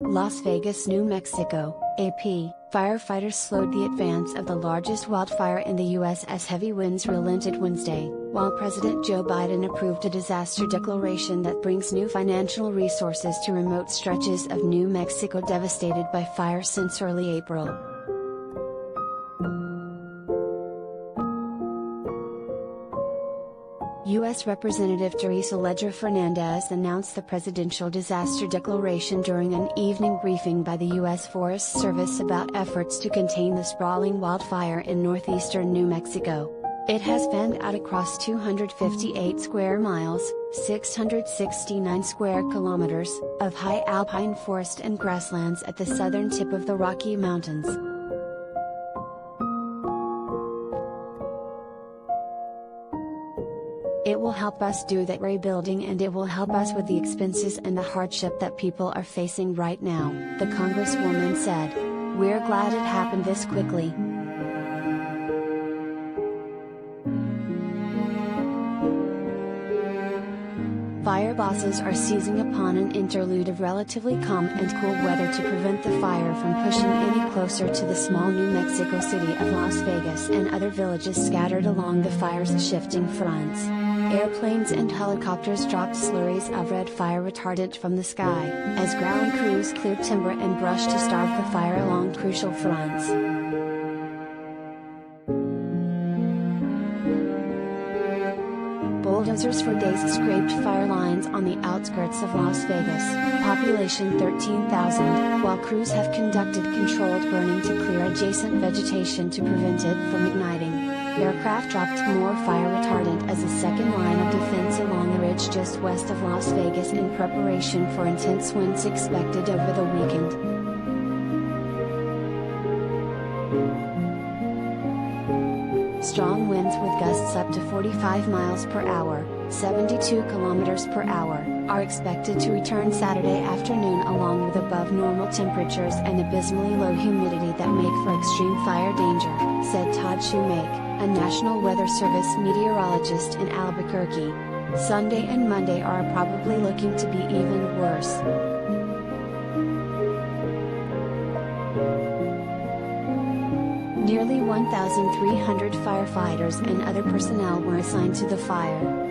Las Vegas, New Mexico, AP, firefighters slowed the advance of the largest wildfire in the U.S. as heavy winds relented Wednesday, while President Joe Biden approved a disaster declaration that brings new financial resources to remote stretches of New Mexico devastated by fire since early April. U.S. Representative Teresa Leger Fernandez announced the presidential disaster declaration during an evening briefing by the U.S. Forest Service about efforts to contain the sprawling wildfire in northeastern New Mexico. It has fanned out across 258 square miles, 669 square kilometers, of high alpine forest and grasslands at the southern tip of the Rocky Mountains. It will help us do that rebuilding, and it will help us with the expenses and the hardship that people are facing right now, the Congresswoman said. We're glad it happened this quickly. Fire bosses are seizing upon an interlude of relatively calm and cool weather to prevent the fire from pushing any closer to the small New Mexico city of Las Vegas and other villages scattered along the fire's shifting fronts. Airplanes and helicopters dropped slurries of red fire retardant from the sky, as ground crews cleared timber and brush to starve the fire along crucial fronts. Bulldozers for days scraped fire lines on the outskirts of Las Vegas, population 13,000, while crews have conducted controlled burning to clear adjacent vegetation to prevent it from igniting. Aircraft dropped more fire retardant as a second line of defense along the ridge just west of Las Vegas in preparation for intense winds expected over the weekend. Strong winds with gusts up to 45 miles per hour, 72 kilometers per hour, are expected to return Saturday afternoon, along with above normal temperatures and abysmally low humidity that make for extreme fire danger, said Todd Shoemake, a National Weather Service meteorologist in Albuquerque. Sunday and Monday are probably looking to be even worse. Nearly 1,300 firefighters and other personnel were assigned to the fire.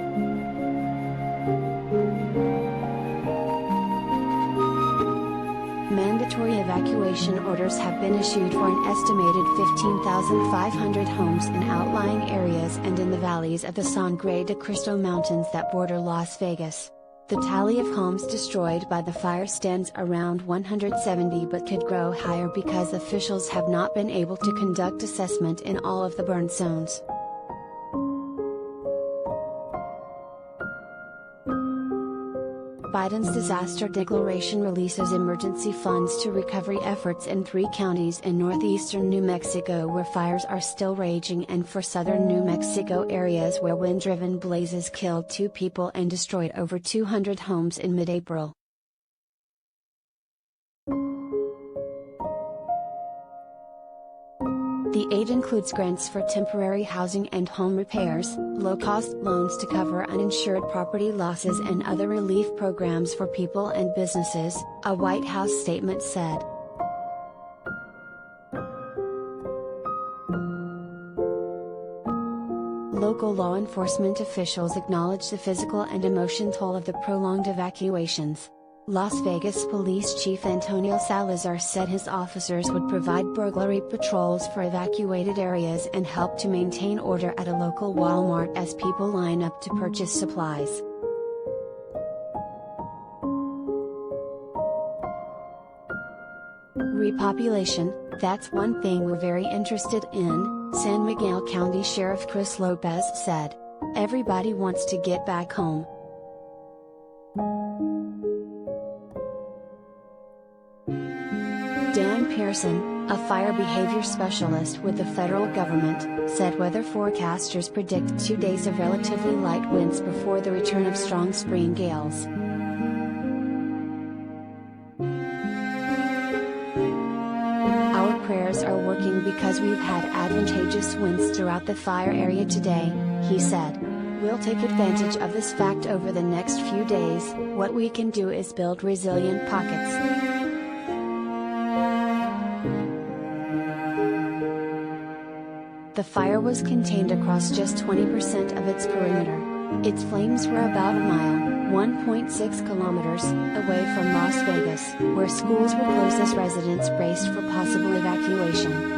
Mandatory evacuation orders have been issued for an estimated 15,500 homes in outlying areas and in the valleys of the Sangre de Cristo Mountains that border Las Vegas. The tally of homes destroyed by the fire stands around 170 but could grow higher because officials have not been able to conduct assessment in all of the burn zones. Biden's disaster declaration releases emergency funds to recovery efforts in 3 counties in northeastern New Mexico where fires are still raging, and for southern New Mexico areas where wind-driven blazes killed 2 people and destroyed over 200 homes in mid-April. The aid includes grants for temporary housing and home repairs, low-cost loans to cover uninsured property losses, and other relief programs for people and businesses, a White House statement said. Local law enforcement officials acknowledge the physical and emotional toll of the prolonged evacuations. Las Vegas Police Chief Antonio Salazar said his officers would provide burglary patrols for evacuated areas and help to maintain order at a local Walmart as people line up to purchase supplies. Repopulation, that's one thing we're very interested in, San Miguel County Sheriff Chris Lopez said. Everybody wants to get back home. Dan Pearson, a fire behavior specialist with the federal government, said weather forecasters predict 2 days of relatively light winds before the return of strong spring gales. Our prayers are working because we've had advantageous winds throughout the fire area today, he said. We'll take advantage of this fact over the next few days. What we can do is build resilient pockets. The fire was contained across just 20% of its perimeter. Its flames were about a mile, 1.6 kilometers, away from Las Vegas, where schools were closed as residents braced for possible evacuation.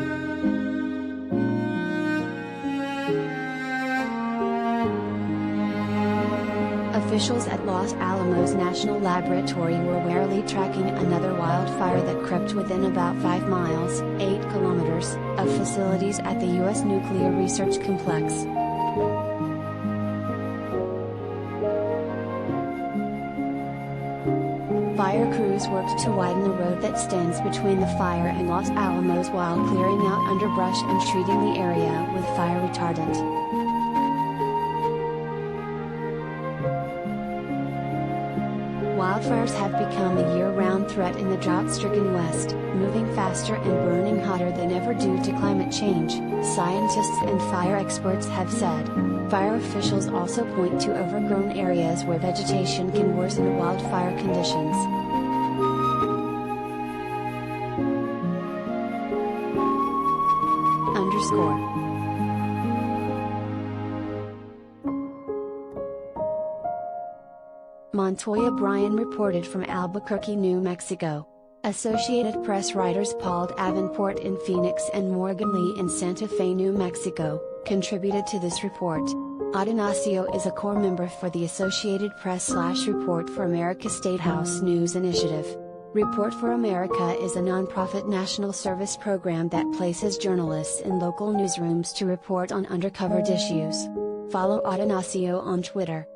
Officials at Los Alamos National Laboratory were warily tracking another wildfire that crept within about 5 miles, 8 kilometers, of facilities at the U.S. Nuclear Research Complex. Fire crews worked to widen the road that stands between the fire and Los Alamos while clearing out underbrush and treating the area with fire retardant. Wildfires have become a year-round threat in the drought-stricken West, moving faster and burning hotter than ever due to climate change, scientists and fire experts have said. Fire officials also point to overgrown areas where vegetation can worsen wildfire conditions. Montoya Bryan reported from Albuquerque, New Mexico. Associated Press writers Paul Davenport in Phoenix and Morgan Lee in Santa Fe, New Mexico, contributed to this report. Adonacio is a core member for the Associated Press/Report for America State House News Initiative. Report for America is a nonprofit national service program that places journalists in local newsrooms to report on undercovered issues. Follow Adonacio on Twitter.